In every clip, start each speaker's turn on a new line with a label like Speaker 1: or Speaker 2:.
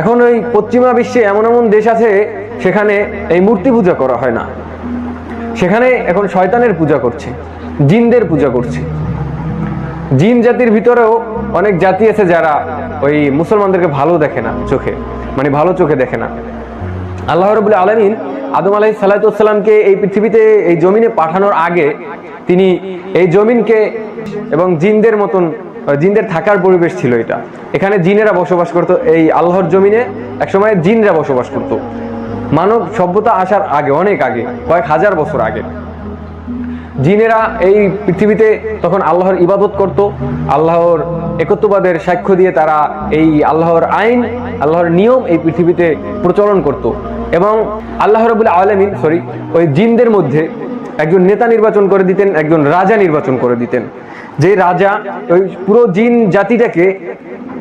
Speaker 1: এখন ওই পশ্চিমা বিশ্বে এমন এমন দেশ আছে সেখানে এই মূর্তি পূজা করা হয় না, সেখানে এখন শয়তানের পূজা করছে, জিনদের পূজা করছে। জিন জাতির ভিতরেও অনেক জাতি আছে যারা ওই মুসলমানদেরকে ভালো দেখে না চোখে, মানে ভালো চোখে দেখে না। আল্লাহ রাব্বুল আলামিন আদম আলাইহিস সালাতু ওয়াস সালামকে এই পৃথিবীতে এই জমিনে পাঠানোর আগে তিনি এই জমিনকে এবং জিনদের মতন, জিনদের থাকার পরিবেশ ছিল এটা, এখানে জিনেরা বসবাস করত। এই আল্লাহর জমিনে একসময় জিনরা বসবাস করত, মানব সভ্যতা আসার আগে, অনেক আগে, কয়েক হাজার বছর আগে। জিনেরা এই পৃথিবীতে তখন আল্লাহর ইবাদত করত, আল্লাহর একত্ববাদের সাক্ষ্য দিয়ে তারা এই আল্লাহর আইন, আল্লাহর নিয়ম এই পৃথিবীতে প্রচলন করত। এবং আল্লাহ রাব্বুল আলামিন ওই জিনদের মধ্যে একজন নেতা নির্বাচন করে দিতেন, একজন রাজা নির্বাচন করে দিতেন, যে রাজা ওই পুরো জিন জাতিটাকে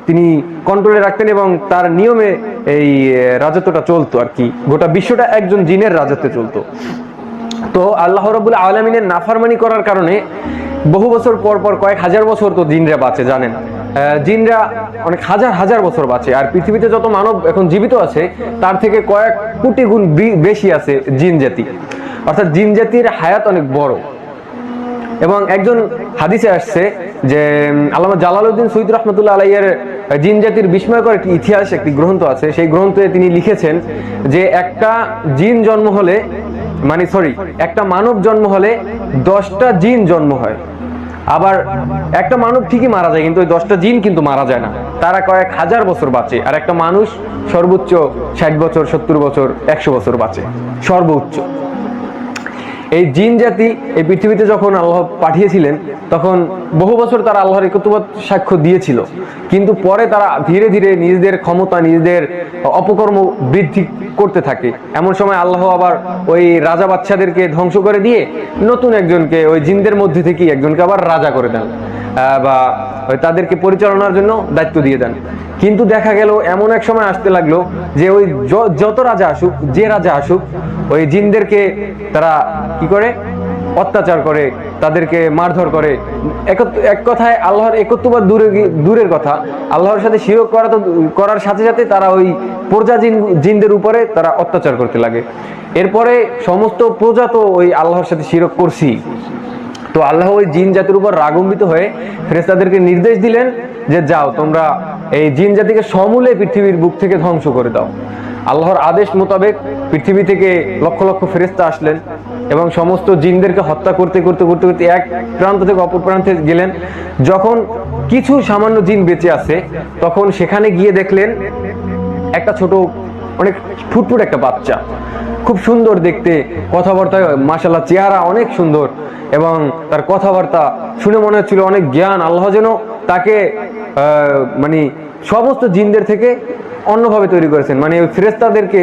Speaker 1: তিনি কন্ট্রোলে রাখতেন এবং তার নিয়মে এই রাজত্বটা চলতো আর কি, গোটা বিশ্বটা একজন জিনের রাজত্বে চলতো। তো আল্লাহ রাব্বুল আলামিনের নাফরমানি করার কারণে বহু বছর পর পর, কয়েক হাজার বছর তো জিনরা বাঁচে, জানেন জিনরা অনেক হাজার হাজার বছর বাঁচে। আর পৃথিবীতে যত মানব এখন জীবিত আছে তার থেকে কয়েক কোটি গুণ বেশি আছে জিন জাতি, অর্থাৎ জিন জাতির হায়াত অনেক বড়। এবং একজন হাদিসে আসছে যে আল্লামা জালালউদ্দিন সৈয়দ রাহমাতুল্লাহ আলাইহির জিন জাতির বিস্ময়কর একটি ইতিহাস, একটি গ্রন্থ আছে। সেই গ্রন্থে তিনি লিখেছেন যে একটা জিন জন্ম হলে, একটা মানব জন্ম হলে 10টা জিন জন্ম হয়। আবার একটা মানব ঠিকই মারা যায়, কিন্তু ওই 10টা জিন কিন্তু মারা যায় না, তারা কয়েক হাজার বছর বাঁচে। আর একটা মানুষ সর্বোচ্চ 60 বছর, 70 বছর, 100 বছর বাঁচে সর্বোচ্চ। এই জিন জাতি এই পৃথিবীতে যখন আল্লাহ পাঠিয়েছিলেন তখন বহু বছর তারা আল্লাহর একত্ববাদ সাক্ষ্য দিয়েছিল, কিন্তু পরে তারা ধীরে ধীরে নিজেদের ক্ষমতা, নিজেদের অপকর্ম বৃদ্ধি করতে থাকে। এমন সময় আল্লাহ আবার ওই রাজা বাদশাদেরকে ধ্বংস করে দিয়ে নতুন একজনকে, ওই জিনদের মধ্যে থেকেই একজনকে আবার রাজা করে দেন, বা তাদেরকে পরিচালনার জন্য দায়িত্ব দিয়ে দেন। কিন্তু দেখা গেল এমন এক সময় আসতে লাগলো যে ওই যত রাজা আসুক, যে রাজা আসুক, ওই জিনদেরকে তারা কি করে, অত্যাচার করে, তাদেরকে মারধর করে। এক কথায় আল্লাহর একত্ববাদ দূরের কথা, আল্লাহর সাথে শিরক করার সাথে সাথে তারা ওই প্রজা জিনদের উপরে তারা অত্যাচার করতে লাগে। এরপরে সমস্ত প্রজা তো ওই আল্লাহর সাথে শিরক করছি, তো আল্লাহ ওই জিন জাতির উপর রাগান্বিত হয়ে ফেরেশতাদেরকে নির্দেশ দিলেন যে যাও, তোমরা এই জিন জাতিকে সমূলে পৃথিবীর বুক থেকে ধ্বংস করে দাও। আল্লাহর আদেশ মোতাবেক পৃথিবী থেকে লক্ষ লক্ষ ফেরেশতা আসলেন এবং সমস্ত জিনদেরকে হত্যা করতে করতে করতে করতে এক প্রান্ত থেকে অপর প্রান্তে গেলেন। যখন কিছু সামান্য জিন বেঁচে আছে তখন সেখানে গিয়ে দেখলেন একটা ছোট, অনেক ফুটফুট একটা বাচ্চা, খুব সুন্দর দেখতে, কথাবার্তা মাশাআল্লাহ, চেহারা অনেক সুন্দর এবং তার কথাবার্তা শুনে মনে হচ্ছিল অনেক জ্ঞান। আল্লাহ যেন তাকে মানে সমস্ত জিনদের থেকে অন্যভাবে তৈরি করেছেন। মানে ওই ফেরেশতাদেরকে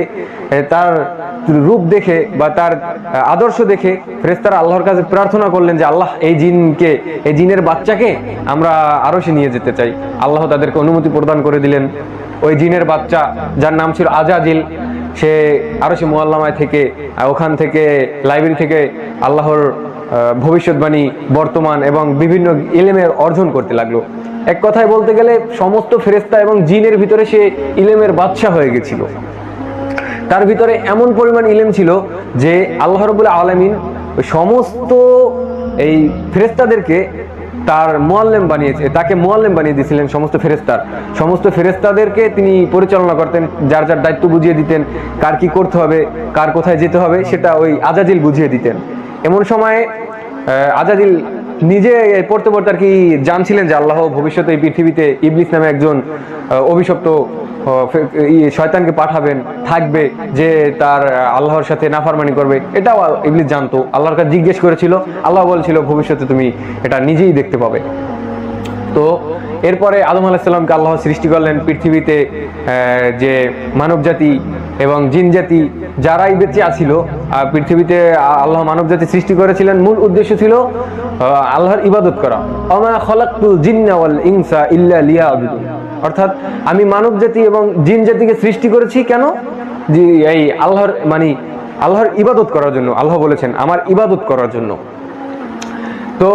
Speaker 1: তার রূপ দেখে বা তার আদর্শ দেখে ফেরেশতারা আল্লাহর কাছে প্রার্থনা করলেন যে আল্লাহ, এই জিনকে, এই জিনের বাচ্চাকে আমরা আরশে নিয়ে যেতে চাই। আল্লাহ তাদেরকে অনুমতি প্রদান করে দিলেন। ওই জিনের বাচ্চা, যার নাম ছিল আজাজিল, সে আরশে মুআল্লামায় থেকে, ওখান থেকে লাইব্রেরি থেকে আল্লাহর ভবিষ্যৎবাণী, বর্তমান এবং বিভিন্ন ইলমের অর্জন করতে লাগলো। এক কথায় বলতে গেলে সমস্ত ফেরেশতা এবং জিনের ভিতরে সে ইলমের বাদশা হয়ে গেছিল। তার ভিতরে এমন পরিমাণ ইলম ছিল যে আল্লাহ রাব্বুল আলামিন সমস্ত এই ফেরেশতাদেরকে তার মুআল্লিম বানিয়েছে, তাকে মুআল্লিম বানিয়ে দিয়েছিলেন। সমস্ত ফেরেশতাদেরকে তিনি পরিচালনা করতেন, যার যার দায়িত্ব বুঝিয়ে দিতেন, কার কি করতে হবে, কার কোথায় যেতে হবে সেটা ওই আজাজিল বুঝিয়ে দিতেন। এমন সময় আজাজিল নিজে পড়তে পড়তে আর কি জানছিলেন যে আল্লাহ ভবিষ্যতে এই পৃথিবীতে ইবলিস নামে একজন অভিশপ্ত শয়তানকে পাঠাবেন, থাকবে, যে তার আল্লাহর সাথে নাফরমানি করবে। এটাও ইবলিস জানতো, আল্লাহর কাছে জিজ্ঞেস করেছিল, আল্লাহ বলেছিল ভবিষ্যতে তুমি এটা নিজেই দেখতে পাবে। তো এরপরে আদম আলাইহিস সালামকে আল্লাহ সৃষ্টি করলেন পৃথিবীতে, যে মানব জাতি এবং জিন জাতি যারাই বেঁচে আছিল পৃথিবীতে, আল্লাহ মানব জাতি সৃষ্টি করেছিলেন। মূল উদ্দেশ্য ছিল আল্লাহর ইবাদত করা। ওমা খালাকতুল জিন্না ওয়াল ইনসা ইল্লা লিয়াবুদুন, অর্থাৎ আমি মানব জাতি এবং জিন জাতিকে সৃষ্টি করেছি কেন, যে এই আল্লাহর ইবাদত করার জন্য। আল্লাহ বলেছেন আমার ইবাদত করার জন্য। তো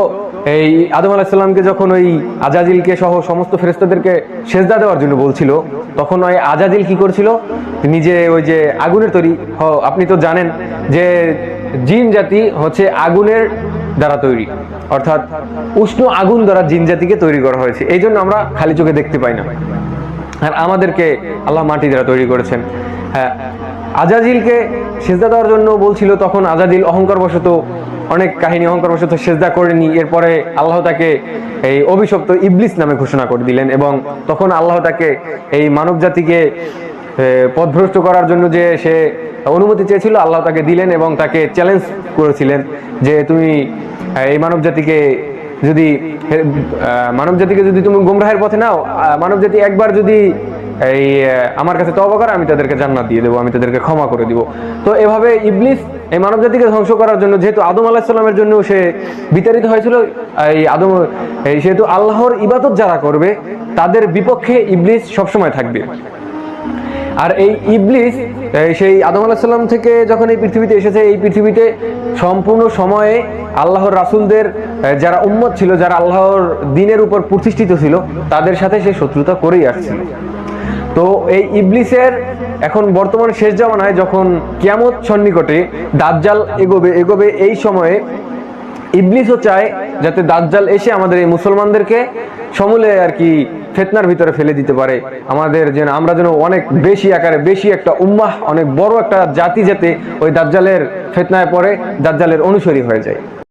Speaker 1: এই আদম আলাইহিস সালামকে যখন ওই আজাজিলকে সহ সমস্ত ফেরেশতাদেরকে সেজদা দেওয়ার জন্য বলছিল, তখন ওই আজাজিল কি করছিল, নিজে ওই যে আগুনের তৈরি, আপনি তো জানেন যে জিন জাতি হচ্ছে আগুনের দ্বারা তৈরি, অর্থাৎ উষ্ণ আগুন দ্বারা জিন জাতিকে তৈরি করা হয়েছে। এই জন্য আমরা খালি চোখে দেখতে পাই না, আর আমাদেরকে আল্লাহ মাটি দ্বারা তৈরি করেছেন। হ্যাঁ, আজাজিলকে সেজদা দেওয়ার জন্য বলছিল, তখন আজাজিল অহংকারবশত, অনেক কাহিনী, অহংকারবশত সেজদা করেনি। এরপরে আল্লাহ তাকে এই অভিশপ্ত ইবলিস নামে ঘোষণা করে দিলেন, এবং তখন আল্লাহ তাকে এই মানব জাতিকে পথভ্রষ্ট করার জন্য যে সে অনুমতি চেয়েছিল, আল্লাহ তাকে দিলেন এবং তাকে চ্যালেঞ্জ করেছিলেন যে তুমি এই মানব জাতিকে যদি তুমি গোমরাহের পথে নাও, মানব জাতি একবার যদি এই আমার কাছে তওবা করে, আমি তাদেরকে জান্নাত দিয়ে দেবো, আমি তাদেরকে ক্ষমা করে দিব। তো এভাবে ইবলিস এই মানব জাতিকে ধ্বংস করার জন্য, যেহেতু আদম আলাইহিস সালামের জন্য সে বিতাড়িত হয়েছিল, সেহেতু আল্লাহর ইবাদত যারা করবে তাদের বিপক্ষে ইবলিস সবসময় থাকবে। আর এই ইবলিস সেই আদম আলাইহিস সালাম থেকে যখন এই পৃথিবীতে এসেছে, এই পৃথিবীতে সম্পূর্ণ সময়ে আল্লাহর রাসূলদের যারা উম্মত ছিল, যারা আল্লাহর দ্বীনের উপর প্রতিষ্ঠিত ছিল, তাদের সাথে সে শত্রুতা করেই আসছিল। তো এই ইবলিসের এখন বর্তমান শেষ জামানায় যখন কিয়ামত সন্নিকটে, দাজ্জাল এগোবে, এই সময়ে ইবলিসও চায় যাতে দাজ্জাল এসে আমাদের এই মুসলমানদেরকে সমূলে আর কি ফিতনার ভিতরে ফেলে দিতে পারে, আমরা যেন অনেক বেশি আকারে, বেশি একটা উম্মাহ, অনেক বড় একটা জাতি যাতে ওই দাজ্জালের ফিতনায় পড়ে, দাজ্জালের অনুসারী হয়ে যায়।